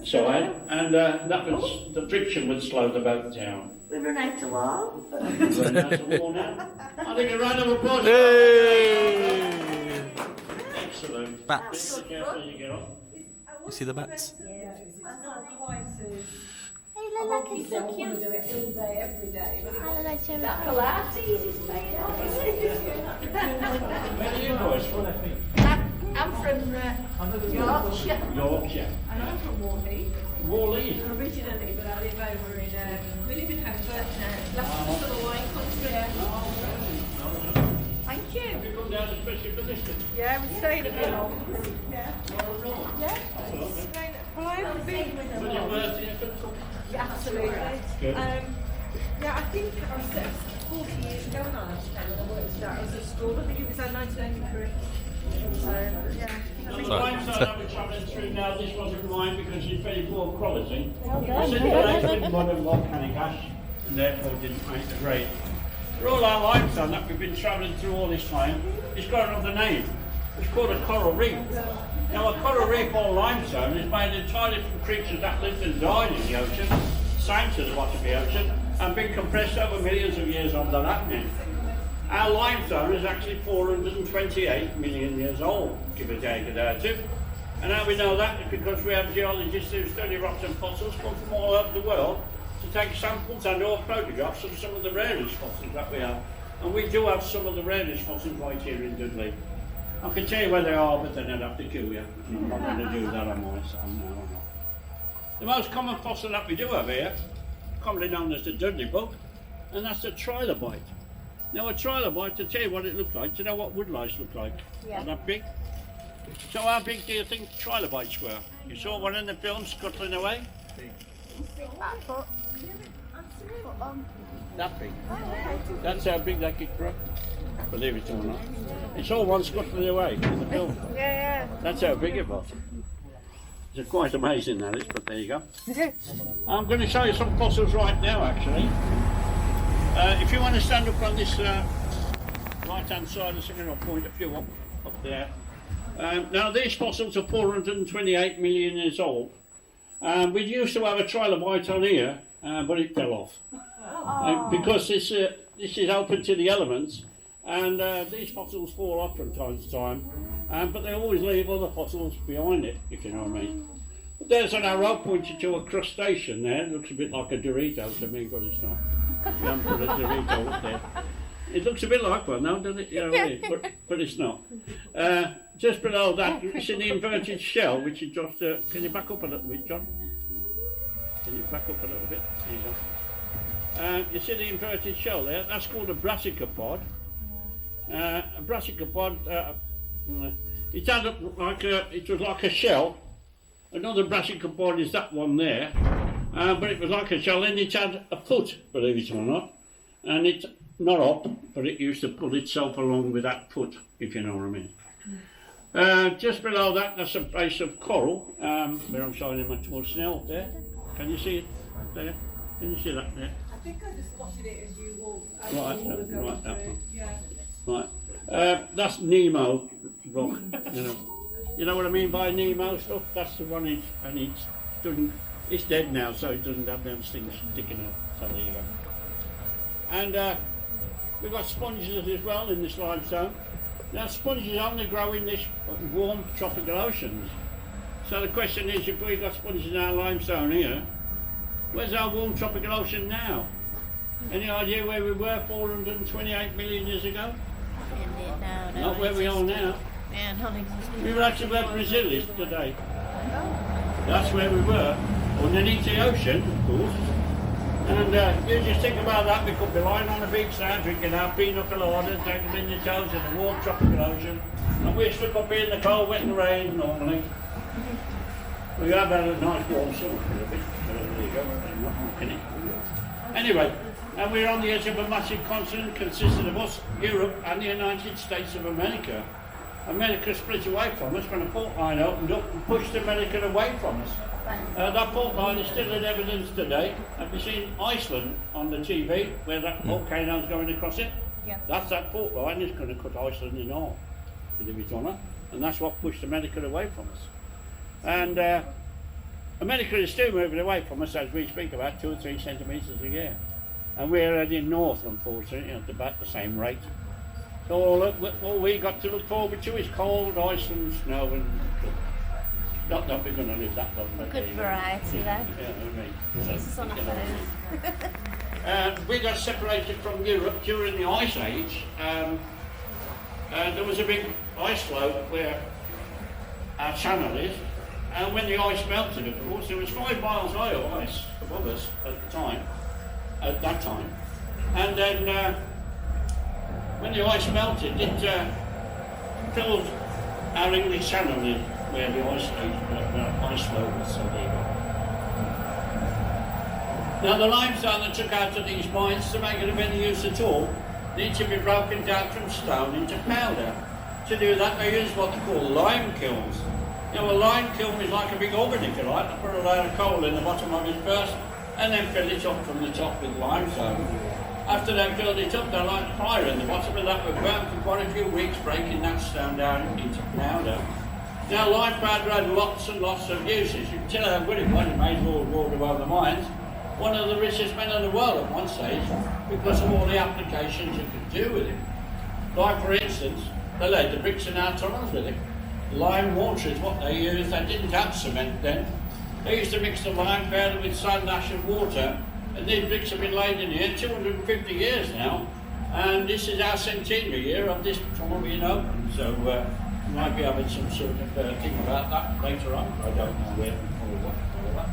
side, and the friction would slow the boat down. We run out of wall. Run out of wall now. I think a round of applause. Hey! Excellent. Bats. Be careful you get on. You see the bats? Hey, look, it's so cute. Where are you boys from? I'm from Yorkshire. Yorkshire. And I'm from Warley, Wally. originally, but I live over in Birmingham, but last sort of wine country. Thank you. Have you come down especially for this thing? Yeah, we're staying a bit long. Yeah. Well, I haven't been with them When you long. worked here? Yeah, absolutely. Good. Yeah, I think I was 40 years ago when I worked there. I was at school. I think it was 1983. So, yeah. The limestone that we're travelling through now, this wasn't mine because it's very poor quality. It's in the modern volcanic ash and therefore didn't make the grade. For all our limestone that we've been travelling through all this time, it's got another name. It's called a coral reef. Now a coral reef or limestone is made entirely from creatures that lived and died in the ocean, sank to the bottom of the ocean, and been compressed over millions of years under that now. Our limestone is actually 428 million years old, give or take a day or two. And how we know that is because we have geologists who study rocks and fossils come from all over the world to take samples and or photographs of some of the rarest fossils that we have. And we do have some of the rarest fossils right here in Dudley. I can tell you where they are, but then I'd have to kill you. I'm not going to do that on my son, no, I'm not. The most common fossil that we do have here, commonly known as the Dudley bug, and that's the trilobite. Now a trilobite, to tell you what it looked like, do you know what woodlice looked like? Yeah. That big? So how big do you think trilobites were? You saw one in the film scuttling away? That big. That's how big that could grow. Believe it or not. You saw one scuttling away in the film. Yeah. That's how big it was. It's quite amazing that is, but there you go. I'm going to show you some fossils right now actually. If you want to stand up on this right hand side of the screen, I'll point a few up there. Now these fossils are 428 million years old. We used to have a trilobite on here, but it fell off. Because this is open to the elements, and these fossils fall off from time to time, but they always leave other fossils behind it, if you know what I mean. But there's an arrow pointing to a crustacean there. It looks a bit like a Dorito to me, but it's not. You haven't put a Dorito up there. It looks a bit like one now, doesn't it? You know what I mean? But it's not. Just below that, you see the inverted shell, which is just... can you back up a little bit, John? Can you back up a little bit? There you go. You see the inverted shell there? That's called a brassicapod. A brassicapod, it had like it was like a shell. Another brassicapod is that one there. But it was like a shell, and it had a foot, believe it or not. And it's not up, but it used to pull itself along with that foot, if you know what I mean. Just below that, that's a base of coral, where I'm showing you my small snail there. Can you see it there? Can you see that there? I think I just spotted it as you walked. Right, that one. Yeah. Right. That's Nemo rock, you know. You know what I mean by Nemo stuff? That's the one, it's dead now, so it doesn't have them things sticking out. So there you go. And we've got sponges as well in this limestone. Now sponges only grow in this warm tropical oceans. So the question is, if we've got sponges in our limestone here, where's our warm tropical ocean now? Any idea where we were 428 million years ago? No, Not where we are now. Yeah, non-existent. We were actually where Brazil is today. That's where we were, underneath the ocean, of course. And you just think about that, we could be lying on the beach now, drinking our pina coladas, taking in the toes in the warm tropical ocean, and we're stuck up here in the cold, wet and rain normally. We have had a nice warm summer for a bit, so there you go, I'm not mocking it. Anyway, And we're on the edge of a massive continent consisting of us, Europe and the United States of America. America split away from us when a port line opened up and pushed America away from us. That port line is still in evidence today. Have you seen Iceland on the TV where that volcano's going across it? Yeah. That's that port line is going to cut Iceland in half, believe it or not. And that's what pushed America away from us. And America is still moving away from us as we speak, about 2 or 3 centimetres a year. And we're heading north, unfortunately, at about the same rate. So all we got to look forward to is cold, ice and snow, and not that we're going to live that long. Good variety there. Yeah, I mean, Jesus on a phone. we got separated from Europe during the Ice Age. There was a big ice floe where our channel is, and when the ice melted, of course, there was 5 miles high of ice above us at that time. And then when the ice melted, it filled our English Channel in where the ice floe was. So there you go. Now the limestone that took out of these mines, to make it of any use at all, need to be broken down from stone into powder. To do that, they use what they call lime kilns. You know, a lime kiln is like a big oven, if you like. They put a load of coal in the bottom of it first, and then fill it up from the top with limestone. After they've filled it up, they light fire in the bottom, and that would burn for quite a few weeks, breaking that stone down into powder. Now, lime powder had lots and lots of uses. You can tell how good it was. It made World War above the mines. One of the richest men in the world at one stage, because of all the applications you could do with it. Like, for instance, they laid the bricks in our tunnels with it. Lime water is what they used. They didn't have cement then. They used to mix the lime powder with sand, ash and water, and these bricks have been laid in here 250 years now, and this is our centenary year of this tunnel being opened, so we might be having some sort of thing about that later on. I don't know where or what or that.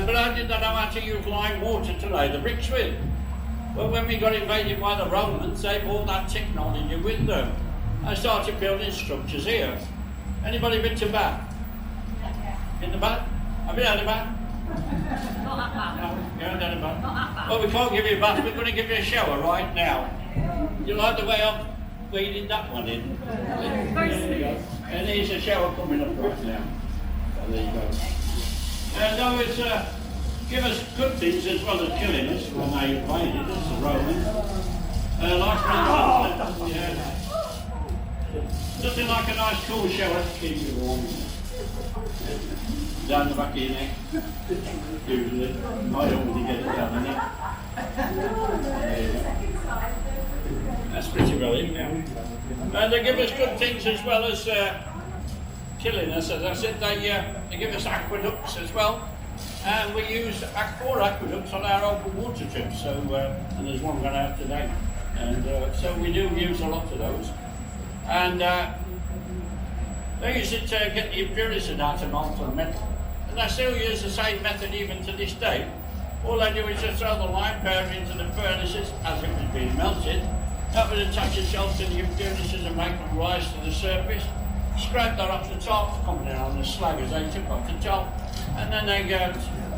But I did not know how to use lime water to lay the bricks with. Well, when we got invaded by the Romans, they brought that technology with them. I started building structures here. Anybody been to Bath? In the bath? Have you had a bath? Not that bad. No, you haven't had a bath? Not that bad. Well, we can't give you a bath, we're going to give you a shower right now. You like the way I've weeded that one in? Very There you go. And there's a shower coming up right now. So there you go. Those give us good things as well as killing us when they invaded us, the Romans. Nothing like a nice cool shower to keep you warm. Down the back of your neck, usually. I don't really get it down the neck. There you go. That's pretty well in now. They give us good things as well as killing us. As I said, they give us aqueducts as well. And we use 4 aqueducts on our open water trips, so, and there's one going out today. And so we do use a lot of those. And they use it to get the impurities out of molten metal. And they still use the same method even to this day. All they do is just throw the lime powder into the furnaces as it was being melted. That would attach itself to the impurities and make them rise to the surface. Scrape that off the top, coming in on the slag as they took off the top. And then they go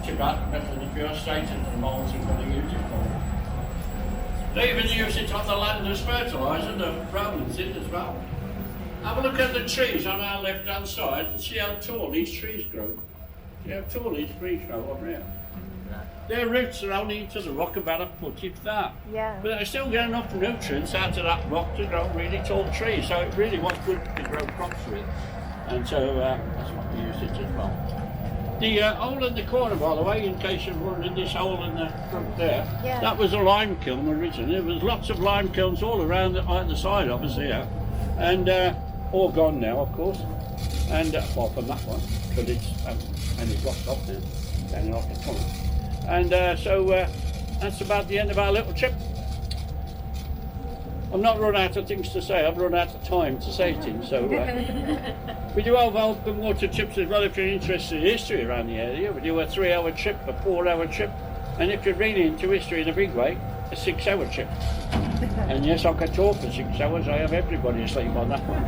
chip out the metal in the pure state into the moulds and what they use it for. They even use it on the land as fertiliser, the Romans did as well. Have a look at the trees on our left hand side and see how tall these trees grow. See how tall these trees grow over here. Their roots are only into the rock about a foot, if that. Yeah. But they still get enough nutrients out of that rock to grow really tall trees, so it really was good to grow crops with. And so that's what we use it as well. The hole in the corner, by the way, in case you're wondering, this hole in the front there, that was a lime kiln originally. There was lots of lime kilns all around either side of us here, and all gone now, of course, and apart from that one, but it's only blocked off now, standing off the corner. And so that's about the end of our little trip. I'm not run out of things to say, I've run out of time to say things, so we do have open water trips as well if you're interested in history around the area. We do a 3-hour trip, a 4-hour trip, and if you're really into history in a big way, a 6-hour trip. And yes, I can talk for 6 hours, I have everybody asleep on that one.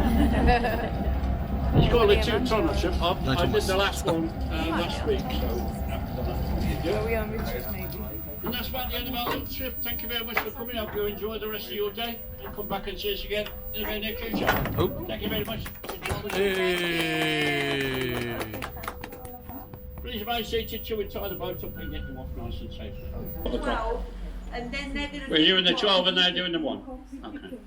It's called a 2-tonner trip. I did the last one last week, so that's what you do. Are we on Richard maybe? And that's about the end of our little trip. Thank you very much for coming. I hope you enjoy the rest of your day. And come back and see us again in the very near future. Oh. Thank you very much. Hey. Please remain seated till we tie the boat up and get them off nice and safe. 12, and then they're going to. We're doing the 12 and they're doing the 1. Okay.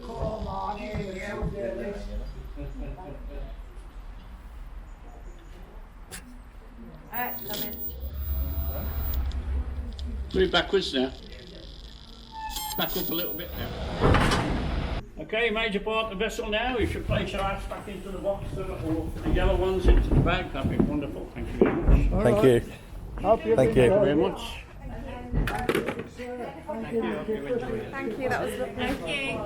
Come on in, you Billy. Move backwards now. Back up a little bit now. Okay, major part of the vessel now. You should place your ass back into the box or the yellow ones into the bag. That'd be wonderful. Thank you very much. Thank you. Thank you. Thank you very much. Thank you, that was lovely. Thank you.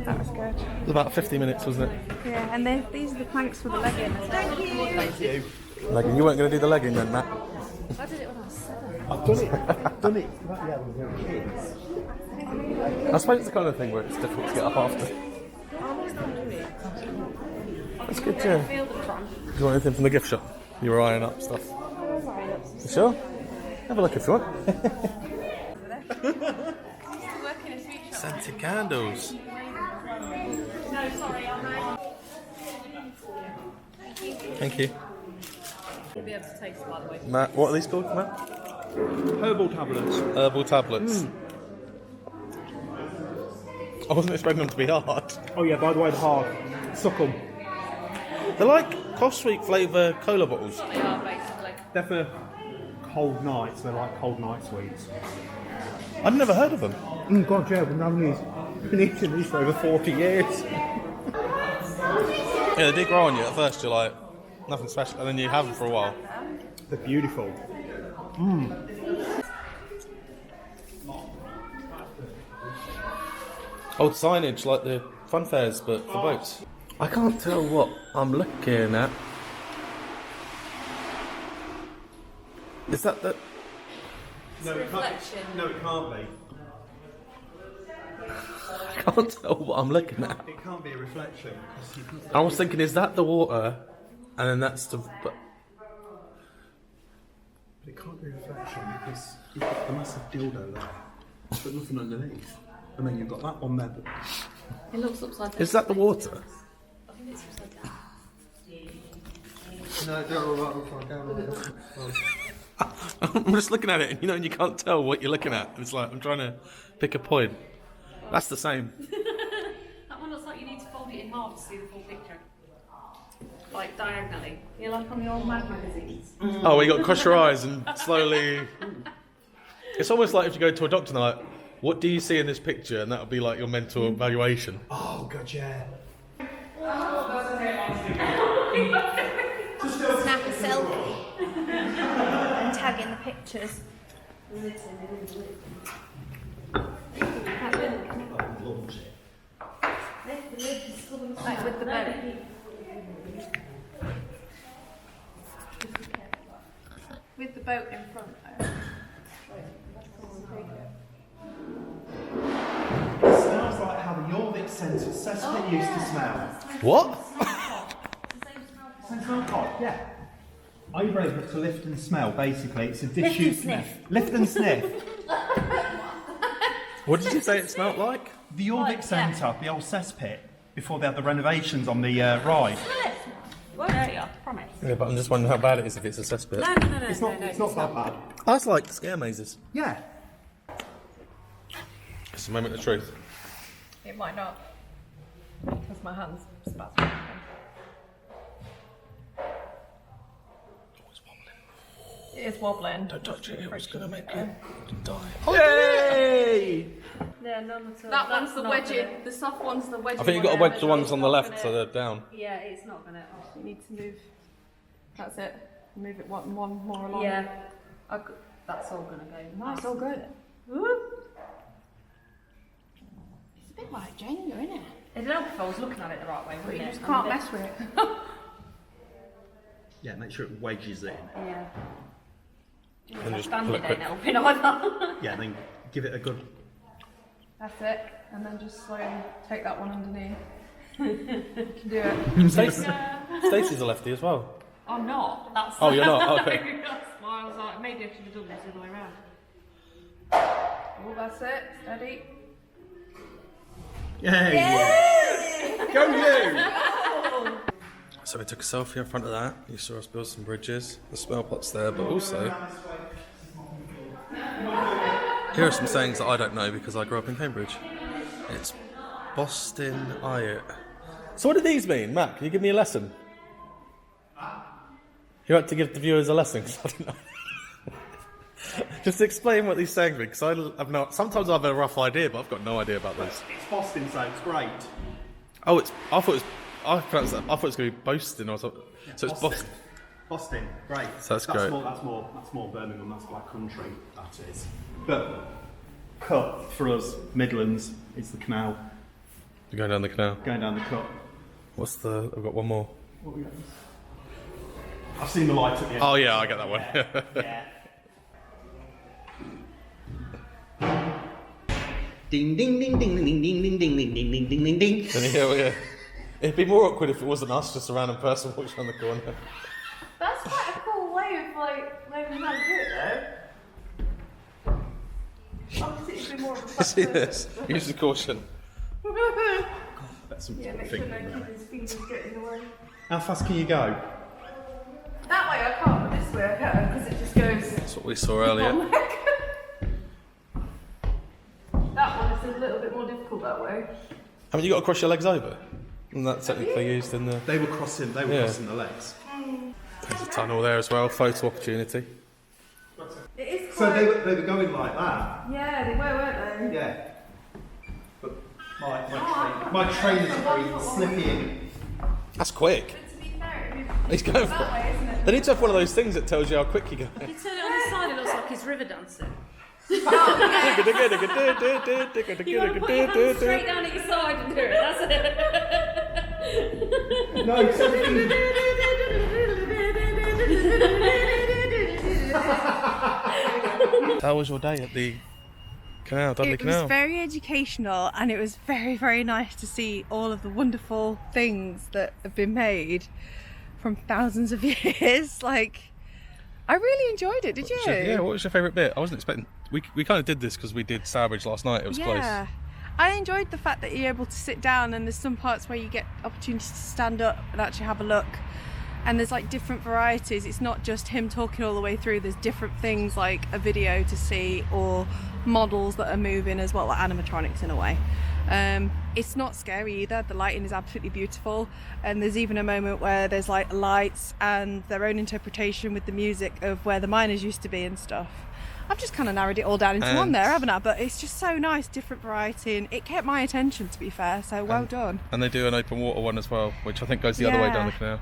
That was good. It was about 50 minutes, wasn't it? Yeah, and these are the planks for the legging as well. Thank you. Legging. You weren't going to do the legging then, Matt? I did it when I was 7. I've done it. I've done it. Yeah, when we were kids. I suppose it's the kind of thing where it's difficult to get up after. That's good, yeah. Do you want anything from the gift shop? You were eyeing up stuff. You sure? Have a look if you want. Scented candles. No, sorry, I'm Thank you. You'll be able to taste it, by the way. Matt, what are these called, Matt? Herbal tablets. Herbal tablets. I wasn't expecting them to be hard. Oh yeah, by the way, the hard. Suck 'em. They're like cough sweet flavour cola bottles. They are, basically. They're for cold nights. They're like cold night sweets. I'd never heard of them. Oh God, yeah, we've been eating these for over 40 years. Yeah, they do grow on you. At first you're like, nothing special, and then you have them for a while. They're beautiful. Old signage like the fun fairs, but for boats. I can't tell what I'm looking at. Is that the... No, it can't be. I can't tell what I'm looking at. It can't be a reflection. I was thinking, is that the water? And then that's the... But It can't be a reflection because you've got the massive dildo there, but nothing underneath. And then you've got that one there. But... It looks upside down. is that the water? I think it's upside down. No, don't worry about upside down. I'm just looking at it, and you can't tell what you're looking at. It's like I'm trying to pick a point. That's the same. That one looks like you need to fold it in half to see the full picture. Like diagonally. You know, like on the old magazines. Oh, well, you got to cross your eyes and slowly... It's almost like if you go to a doctor and they're like, what do you see in this picture? And that'll be like your mental evaluation. Oh God, yeah. Snap a selfie and tag in the pictures. Like with the boat. With the boat in front though. It smells like how the Jorvik Centre cesspit used to smell. What? Same smell cod, yeah. Are you brave enough to lift and smell? Basically, it's a disused sniff. Lift and sniff. What did you say it smelled like? The Jorvik Centre, the old cesspit, before they had the renovations on the ride. Yeah, promise. Yeah, but I'm just wondering how bad it is if it's a cesspit. No. It's not that bad. That's like scare mazes. Yeah. It's a moment of truth. It might not. Because my hand's just about to It is wobbling. Don't touch it, it was going to make you die. Yay! Yeah, none at all. That one's That's the not wedgie. gonna- The soft one's the wedgie. I think you've got to wedge the ones on the left so they're down. Yeah, it's not gonna. You need to move. That's it. Move it one more along. Yeah. That's all gonna go. Nice, all good. It's a bit like Jenga, isn't it? It'd help if I was looking at it the right way, But wouldn't you it? just can't mess with it. Yeah, make sure it wedges in. Yeah. And just Standing pull it ain't quick. helping either. Yeah, then give it a good... That's it. And then just slowly take that one underneath. You can do it. Stacey's a lefty as well. I'm not. That's Oh, you're not? Okay. That's why I was like, maybe I should have done this the other way around. Oh, that's it. Steady. Yay! Go you! So we took a selfie in front of that. You saw us build some bridges. The smell pot's there, but also here are some sayings that I don't know because I grew up in Cambridge. It's Boston Iot. So what do these mean, Matt? Can you give me a lesson? You like to give the viewers a lesson? 'Cause I don't know. Just explain what these sayings mean, because I've not. Sometimes I have a rough idea, but I've got no idea about this. It's Boston, so it's great. Oh, I thought it was going to be boasting or something. So it's Boston. Boston, great. So that's great. That's more Birmingham. That's Black Country. That is. But cut for us Midlands is the canal. You're going down the canal. Going down the cut. I've got one more. What we got? I've seen the light at the end. Oh yeah, I get that one. Yeah. Ding ding ding ding ding ding ding ding ding ding ding ding ding ding. Yeah. It'd be more awkward if it wasn't us, just a random person walking around the corner. That's quite a cool way of learning how to do it though. Obviously it'd be more of a See this? Use the caution. That's some Yeah, make sure no his fingers get in the way. How fast can you go? That way I can't, but this way I can, because it just goes. That's what we saw earlier. That one is a little bit more difficult that way. Haven't you got to cross your legs over? And that's technically used in the... They were crossing the legs. There's a tunnel there as well, photo opportunity. It is So quite... they were going like that. Yeah, they were, weren't they? Yeah. But my train is very slippy. That's quick. But to be fair, He's going for that way, isn't it? They need to have one of those things that tells you how quick you go. If you turn it on the side, it looks like he's river dancing. That's You got to put your hands straight down at your side and do it, that's it. No, it's everything. How was your day at the canal, Dudley Canal? It was very educational, and it was very, very nice to see all of the wonderful things that have been made from thousands of years. I really enjoyed it. Did you? Yeah, what was your favourite bit? I wasn't expecting... We kind of did this because we did Stourbridge last night. It was close. I enjoyed the fact that you're able to sit down, and there's some parts where you get opportunities to stand up and actually have a look. And there's different varieties. It's not just him talking all the way through. There's different things like a video to see, or models that are moving as well, like animatronics in a way. It's not scary either. The lighting is absolutely beautiful, and there's even a moment where there's lights and their own interpretation with the music of where the miners used to be and stuff. I've just kind of narrowed it all down into one there, haven't I? But it's just so nice, different variety, and it kept my attention, to be fair, so well done. And they do an open water one as well, which I think goes the other way down the canal.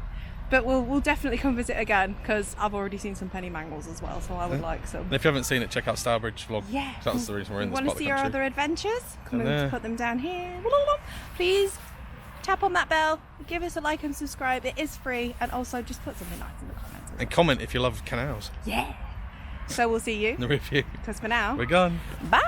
But we'll definitely come visit again, because I've already seen some penny mangles as well, so I would like some. And if you haven't seen it, check out Stourbridge vlog. Yeah. That's the reason we're in this part Want of to the see our country. other adventures? Come And and put them down here. Please tap on that bell, give us a like and subscribe. It is free, and also just put something nice in the comments. And comment if you love canals. Yeah. So we'll see you. In the review. Because for now, We're gone. bye.